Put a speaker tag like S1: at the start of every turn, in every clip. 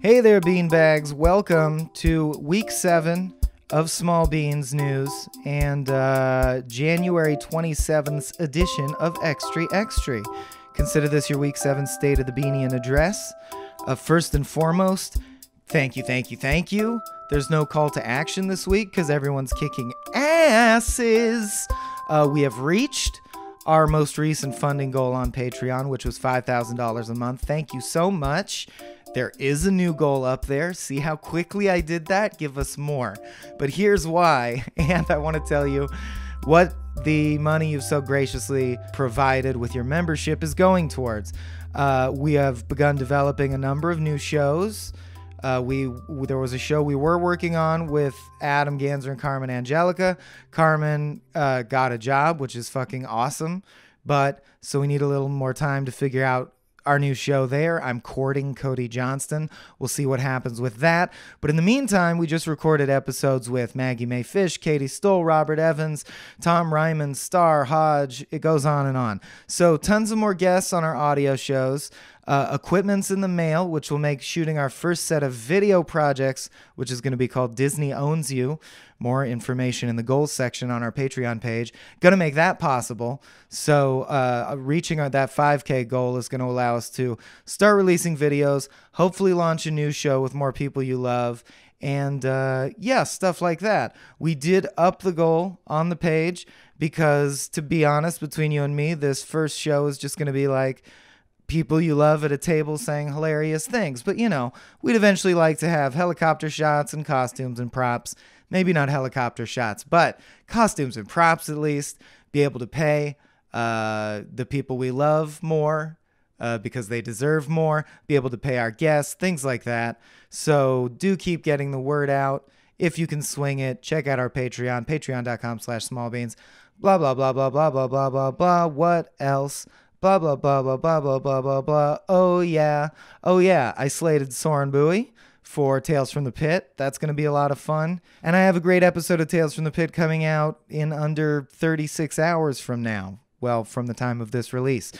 S1: Hey there, beanbags. Welcome to week 7 of Small Beans News and January 27th edition of Extree. Consider this your week 7 State of the Beanian address. First and foremost, thank you. There's no call to action this week because everyone's kicking asses. We have reached our most recent funding goal on Patreon, which was $5,000 a month. Thank you so much. There is a new goal up there. See how quickly I did that? Give us more. But here's why, and I want to tell you what the money you've so graciously provided with your membership is going towards. We have begun developing a number of new shows. There was a show we were working on with Adam Ganzer and Carmen Angelica. Carmen got a job, which is fucking awesome. So we need a little more time to figure out our new show there. I'm courting Cody Johnston. We'll see what happens with that. But in the meantime, we just recorded episodes with Maggie Mae Fish, Katie Stoll, Robert Evans, Tom Ryman, Star, Hodge. It goes on and on. So tons of more guests on our audio shows. Equipment's in the mail, which will make shooting our first set of video projects, which is going to be called Disney Owns You. More information in the goals section on our Patreon page. Going to make that possible. So reaching that 5K goal is going to allow us to start releasing videos, hopefully launch a new show with more people you love, and stuff like that. We did up the goal on the page because, to be honest, between you and me, this first show is just going to be like people you love at a table saying hilarious things. But, we'd eventually like to have helicopter shots and costumes and props. Maybe not helicopter shots, but costumes and props at least. Be able to pay the people we love more because they deserve more. Be able to pay our guests, things like that. So do keep getting the word out. If you can swing it, check out our Patreon, patreon.com/smallbeans. Blah, blah, blah, blah, blah, blah, blah, blah, blah. What else? Blah, blah, blah, blah, blah, blah, blah, blah, blah. Oh, yeah. I slated Soren Bowie for Tales from the Pit. That's going to be a lot of fun. And I have a great episode of Tales from the Pit coming out in under 36 hours from now. Well, from the time of this release.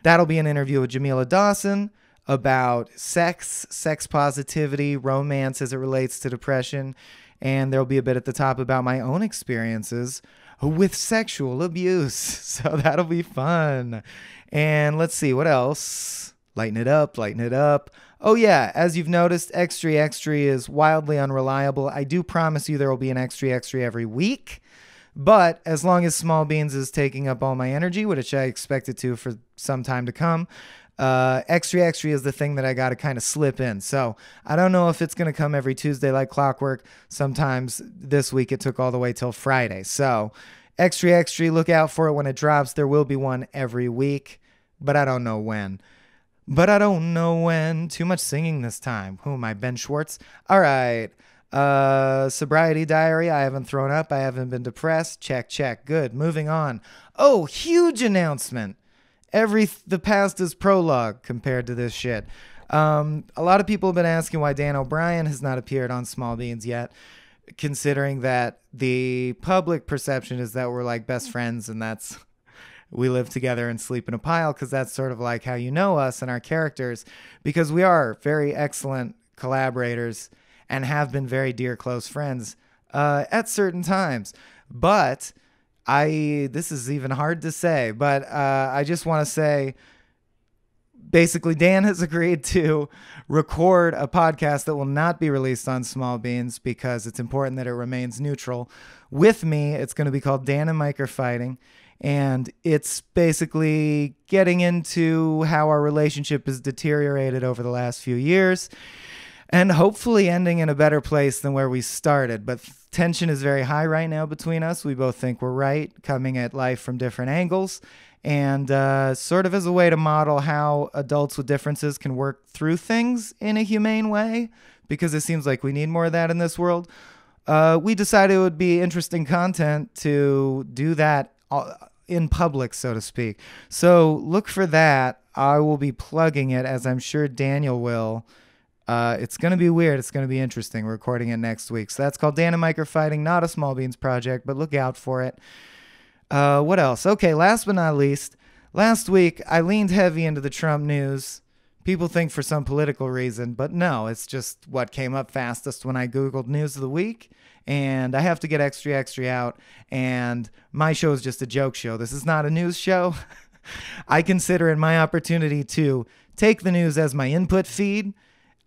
S1: That'll be an interview with Jamila Dawson about sex positivity, romance as it relates to depression. And there'll be a bit at the top about my own experiences with sexual abuse. So that'll be fun. And let's see, what else? Lighten it up. Oh yeah, as you've noticed, Extree is wildly unreliable. I do promise you there will be an Extree every week. But as long as Small Beans is taking up all my energy, which I expect it to for some time to come, Extree is the thing that I got to kind of slip in. So I don't know if it's going to come every Tuesday like clockwork. Sometimes this week it took all the way till Friday. So Extree, look out for it when it drops. There will be one every week, but I don't know when. Too much singing this time. Who am I, Ben Schwartz? All right. Sobriety diary. I haven't thrown up. I haven't been depressed. Check. Good. Moving on. Oh, huge announcement. The past is prologue compared to this shit. A lot of people have been asking why Dan O'Brien has not appeared on Small Beans yet, considering that the public perception is that we're like best friends and we live together and sleep in a pile, because that's sort of like how you know us and our characters, because we are very excellent collaborators and have been very dear close friends at certain times. But this is even hard to say, but I just want to say, basically, Dan has agreed to record a podcast that will not be released on Small Beans because it's important that it remains neutral. With me, it's going to be called Dan and Mike Are Fighting, and it's basically getting into how our relationship has deteriorated over the last few years and hopefully ending in a better place than where we started. But tension is very high right now between us. We both think we're right, coming at life from different angles. And sort of as a way to model how adults with differences can work through things in a humane way, because it seems like we need more of that in this world, we decided it would be interesting content to do that in public, so to speak. So look for that. I will be plugging it, as I'm sure Daniel will. It's going to be weird. It's going to be interesting. We're recording it next week. So that's called Dan and Mike Are Fighting, not a Small Beans project, but look out for it. What else? Okay, last but not least, last week I leaned heavy into the Trump news People think for some political reason, but no, it's just what came up fastest when I Googled news of the week. And I have to get Extree out. And my show is just a joke show. This is not a news show. I consider it my opportunity to take the news as my input feed.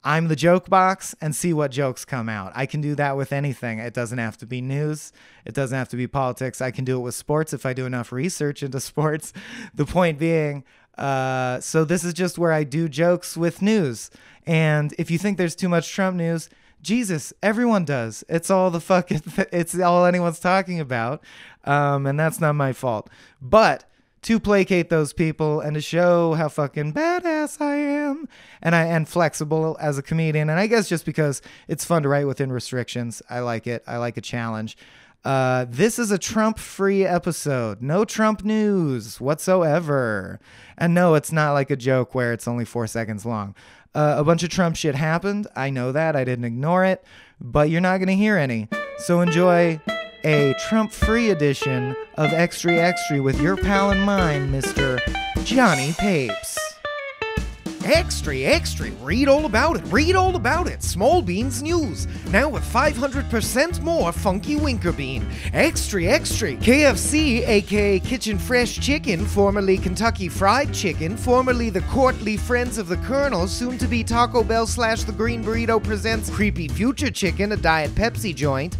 S1: I'm the joke box and see what jokes come out. I can do that with anything. It doesn't have to be news. It doesn't have to be politics. I can do it with sports if I do enough research into sports. The point being, so this is just where I do jokes with news. And if you think there's too much Trump news, Jesus, everyone does. It's all the fucking, it's all anyone's talking about. And that's not my fault. But to placate those people and to show how fucking badass I am and flexible as a comedian. And I guess just because it's fun to write within restrictions, I like it. I like a challenge. This is a Trump-free episode. No Trump news whatsoever. And no, it's not like a joke where it's only 4 seconds long. A bunch of Trump shit happened. I know that. I didn't ignore it. But you're not going to hear any. So enjoy a Trump-free edition of Extree with your pal and mine, Mr. Jonny Papes.
S2: Extree, read all about it. Small Beans News, now with 500% more funky winker bean. Extree, KFC, aka Kitchen Fresh Chicken, formerly Kentucky Fried Chicken, formerly the courtly Friends of the Colonel, soon to be Taco Bell / The Green Burrito presents Creepy Future Chicken, a Diet Pepsi joint,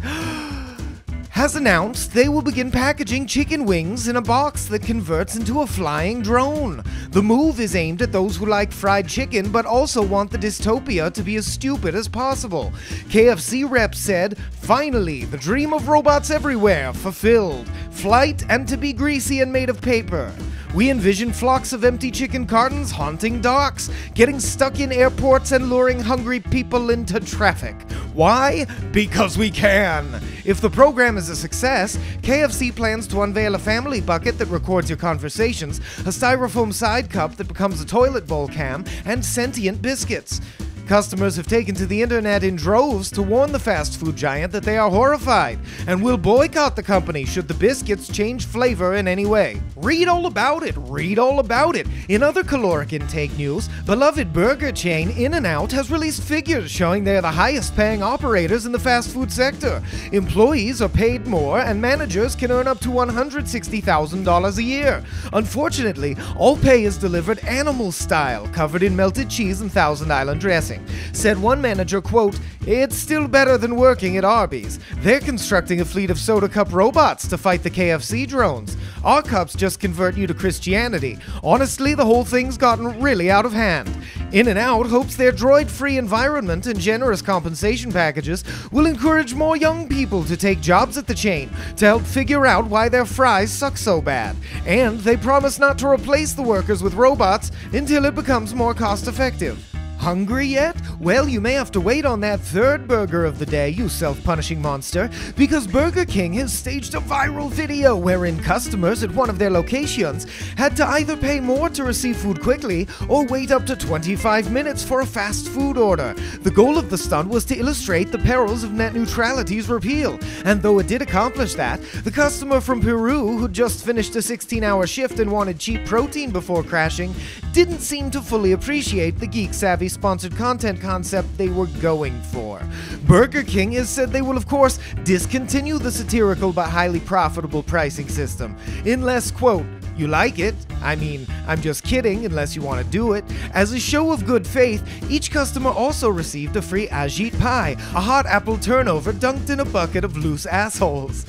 S2: has announced they will begin packaging chicken wings in a box that converts into a flying drone. The move is aimed at those who like fried chicken but also want the dystopia to be as stupid as possible. KFC rep said, "Finally, the dream of robots everywhere fulfilled. Flight and to be greasy and made of paper. We envision flocks of empty chicken cartons haunting docks, getting stuck in airports and luring hungry people into traffic. Why? Because we can." If the program is a success, KFC plans to unveil a family bucket that records your conversations, a styrofoam side cup that becomes a toilet bowl cam, and sentient biscuits. Customers have taken to the internet in droves to warn the fast food giant that they are horrified and will boycott the company should the biscuits change flavor in any way. Read all about it. In other caloric intake news, beloved burger chain In-N-Out has released figures showing they are the highest paying operators in the fast food sector. Employees are paid more and managers can earn up to $160,000 a year. Unfortunately, all pay is delivered animal style, covered in melted cheese and Thousand Island dressing. Said one manager, quote, "It's still better than working at Arby's. They're constructing a fleet of soda cup robots to fight the KFC drones. Our cups just convert you to Christianity. Honestly, the whole thing's gotten really out of hand." In-N-Out hopes their droid-free environment and generous compensation packages will encourage more young people to take jobs at the chain to help figure out why their fries suck so bad. And they promise not to replace the workers with robots until it becomes more cost-effective. Hungry yet? Well, you may have to wait on that third burger of the day, you self-punishing monster, because Burger King has staged a viral video wherein customers at one of their locations had to either pay more to receive food quickly or wait up to 25 minutes for a fast food order. The goal of the stunt was to illustrate the perils of net neutrality's repeal, and though it did accomplish that, the customer from Peru who'd just finished a 16-hour shift and wanted cheap protein before crashing didn't seem to fully appreciate the geek-savvy sponsored content concept they were going for. Burger King has said they will, of course, discontinue the satirical but highly profitable pricing system, unless, quote, "you like it. I mean, I'm just kidding, unless you want to do it." As a show of good faith, each customer also received a free ajit pie, a hot apple turnover dunked in a bucket of loose assholes.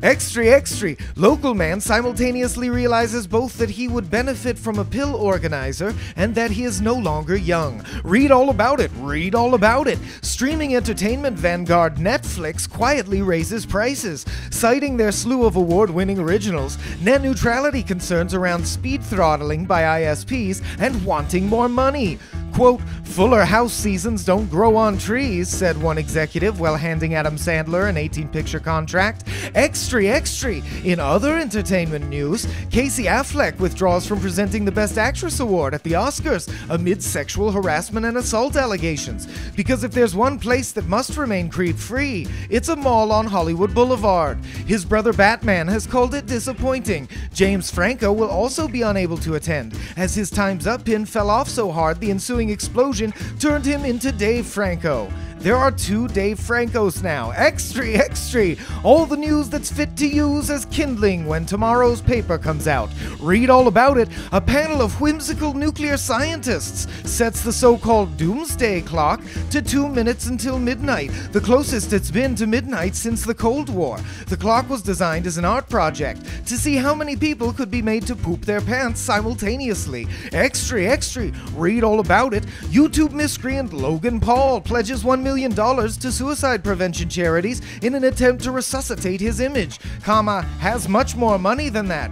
S2: Extree, local man simultaneously realizes both that he would benefit from a pill organizer and that he is no longer young. Read all about it. Streaming entertainment vanguard Netflix quietly raises prices, citing their slew of award-winning originals, net neutrality concerns around speed throttling by ISPs, and wanting more money. Quote, "Fuller House seasons don't grow on trees," said one executive while handing Adam Sandler an 18-picture contract. Extree. In other entertainment news, Casey Affleck withdraws from presenting the Best Actress Award at the Oscars amid sexual harassment and assault allegations. Because if there's one place that must remain creep-free, it's a mall on Hollywood Boulevard. His brother Batman has called it disappointing. James Franco will also be unable to attend, as his Time's Up pin fell off so hard the ensuing ensuing explosion turned him into Dave Franco. There are 2 Dave Francos now. Extree, extree. All the news that's fit to use as kindling when tomorrow's paper comes out. Read all about it. A panel of whimsical nuclear scientists sets the so-called doomsday clock to 2 minutes until midnight, the closest it's been to midnight since the Cold War. The clock was designed as an art project to see how many people could be made to poop their pants simultaneously. Extree, extree. Read all about it. YouTube miscreant Logan Paul pledges $1 million to suicide prevention charities in an attempt to resuscitate his image, has much more money than that,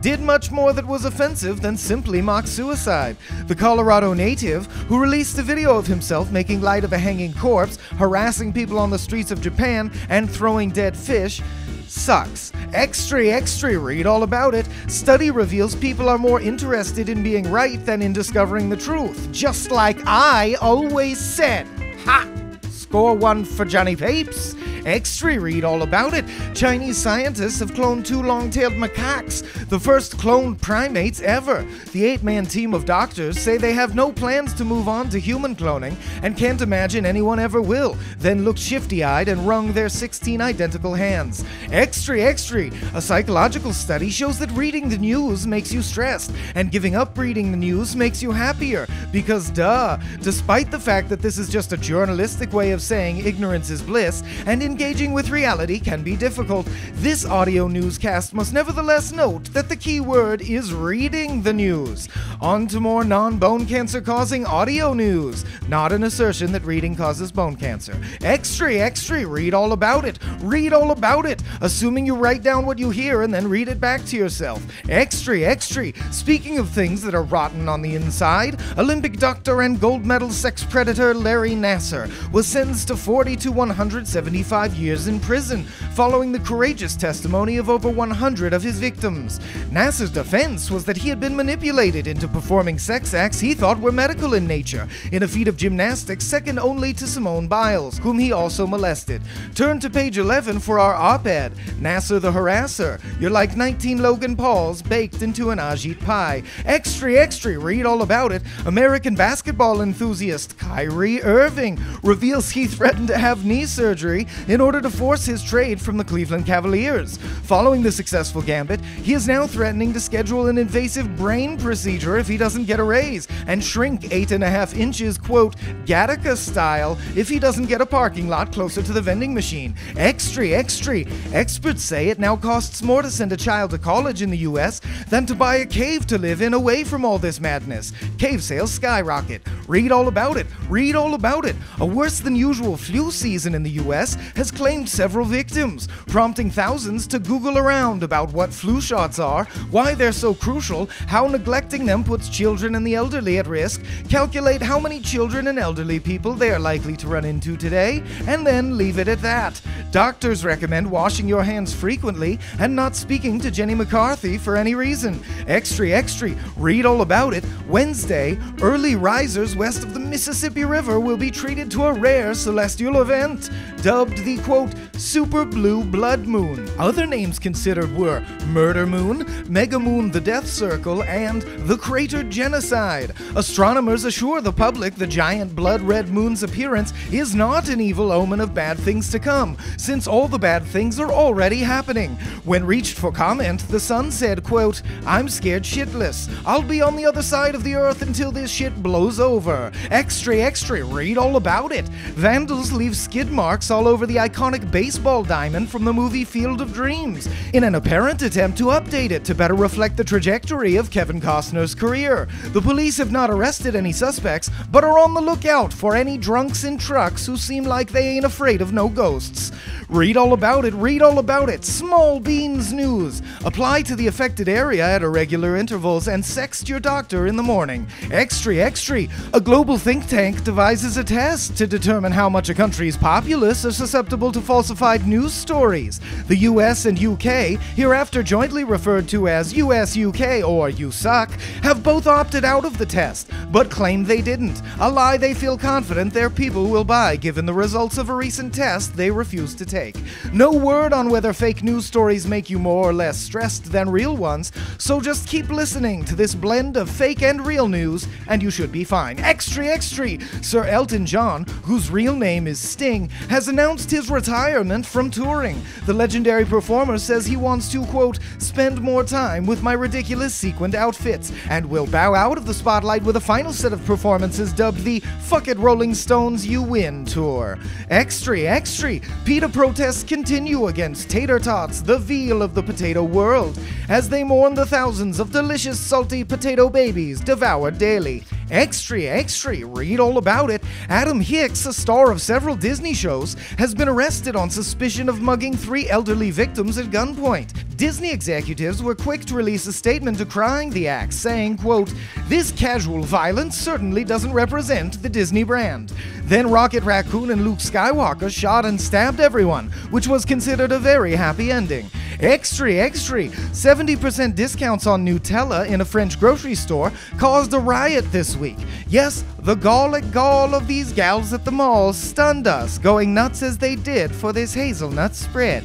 S2: did much more that was offensive than simply mock suicide. The Colorado native, who released a video of himself making light of a hanging corpse, harassing people on the streets of Japan, and throwing dead fish, sucks. Extree, extree, read all about it. Study reveals people are more interested in being right than in discovering the truth. Just like I always said. Ha! Score 1 for Jonny Papes. Extree, read all about it. Chinese scientists have cloned 2 long-tailed macaques, the first cloned primates ever. The 8-man team of doctors say they have no plans to move on to human cloning and can't imagine anyone ever will, then looked shifty-eyed and wrung their 16 identical hands. Extree, extree. A psychological study shows that reading the news makes you stressed, and giving up reading the news makes you happier, because duh, despite the fact that this is just a journalistic way of saying ignorance is bliss, and engaging with reality can be difficult, this audio newscast must nevertheless note that the key word is reading the news. On to more non-bone cancer causing audio news. Not an assertion that reading causes bone cancer. Extree, extree, read all about it. Read all about it, assuming you write down what you hear and then read it back to yourself. Extree, extree. Speaking of things that are rotten on the inside, Olympic doctor and gold medal sex predator Larry Nassar was sentenced to 40 to 175 years in prison, following the courageous testimony of over 100 of his victims. Nassar's defense was that he had been manipulated into performing sex acts he thought were medical in nature, in a feat of gymnastics second only to Simone Biles, whom he also molested. Turn to page 11 for our op-ed, Nassar the Harasser. You're like 19 Logan Pauls baked into an Ajit pie. Extree, extree, read all about it. American basketball enthusiast Kyrie Irving reveals he threatened to have knee surgery in order to force his trade from the Cleveland Cavaliers. Following the successful gambit, he is now threatening to schedule an invasive brain procedure if he doesn't get a raise, and shrink 8.5 inches, quote, Gattaca style, if he doesn't get a parking lot closer to the vending machine. Extree, extree. Experts say it now costs more to send a child to college in the US than to buy a cave to live in away from all this madness. Cave sales skyrocket. Read all about it. Read all about it. A worse than usual flu season in the US has claimed several victims, prompting thousands to Google around about what flu shots are, why they're so crucial, how neglecting them puts children and the elderly at risk, calculate how many children and elderly people they are likely to run into today, and then leave it at that. Doctors recommend washing your hands frequently and not speaking to Jenny McCarthy for any reason. Extree, extree, read all about it. Wednesday, early risers west of the Mississippi River will be treated to a rare celestial event, dubbed the, quote, Super Blue Blood Moon. Other names considered were Murder Moon, Mega Moon the Death Circle, and the Crater Genocide. Astronomers assure the public the giant blood red moon's appearance is not an evil omen of bad things to come, since all the bad things are already happening. When reached for comment, the sun said, quote, I'm scared shitless. I'll be on the other side of the earth until this shit blows over. Extree, extree, read all about it. Vandals leave skid marks all over the iconic baseball diamond from the movie Field of Dreams, in an apparent attempt to update it to better reflect the trajectory of Kevin Costner's career. The police have not arrested any suspects, but are on the lookout for any drunks in trucks who seem like they ain't afraid of no ghosts. Read all about it, read all about it. Small Beans News. Apply to the affected area at irregular intervals and sext your doctor in the morning. Extree, extree. A global think tank devises a test to determine how much a country's populace are susceptible susceptible to falsified news stories. The US and UK, hereafter jointly referred to as US-UK or You Suck, have both opted out of the test, but claim they didn't, a lie they feel confident their people will buy given the results of a recent test they refuse to take. No word on whether fake news stories make you more or less stressed than real ones, so just keep listening to this blend of fake and real news, and you should be fine. Extree, extree! Sir Elton John, whose real name is Sting, has announced his retirement from touring. The legendary performer says he wants to, quote, spend more time with my ridiculous sequined outfits, and will bow out of the spotlight with a final set of performances dubbed the Fuck It Rolling Stones You Win Tour. Extree, extree! PETA protests continue against tater tots, the veal of the potato world, as they mourn the thousands of delicious salty potato babies devoured daily. Extree, extree! Read all about it. Adam Hicks, a star of several Disney shows, has been arrested on suspicion of mugging 3 elderly victims at gunpoint. Disney executives were quick to release a statement decrying the act, saying, quote, "This casual violence certainly doesn't represent the Disney brand." Then Rocket Raccoon and Luke Skywalker shot and stabbed everyone, which was considered a very happy ending. Extree, extree! 70% discounts on Nutella in a French grocery store caused a riot this week. Yes, the gallic gall of these gals at the mall stunned us, going nuts as they did for this hazelnut spread.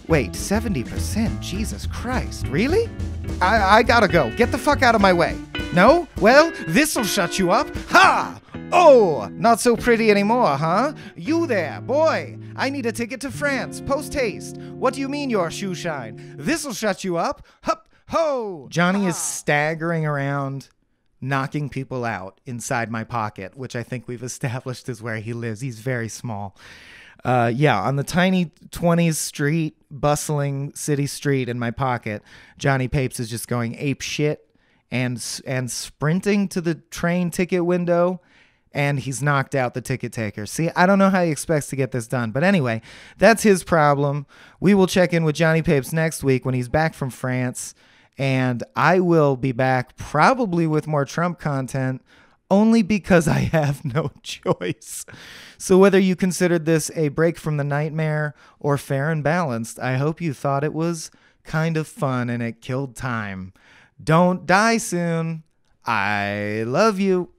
S2: Wait, 70%? Jesus Christ, really? I gotta go. Get the fuck out of my way. No? Well, this'll shut you up. Ha! Oh, not so pretty anymore, huh? You there, boy. I need a ticket to France, post haste. What do you mean your shoe shine? This'll shut you up. Hup, ho! Johnny is staggering around, knocking people out inside my pocket, which I think we've established is where he lives. He's very small. On the tiny 20s street, bustling city street in my pocket, Johnny Papes is just going ape shit and sprinting to the train ticket window, and he's knocked out the ticket taker. See, I don't know how he expects to get this done, but anyway, that's his problem. We will check in with Johnny Papes next week when he's back from France, and I will be back probably with more Trump content, only because I have no choice. So whether you considered this a break from the nightmare or fair and balanced, I hope you thought it was kind of fun and it killed time. Don't die soon. I love you.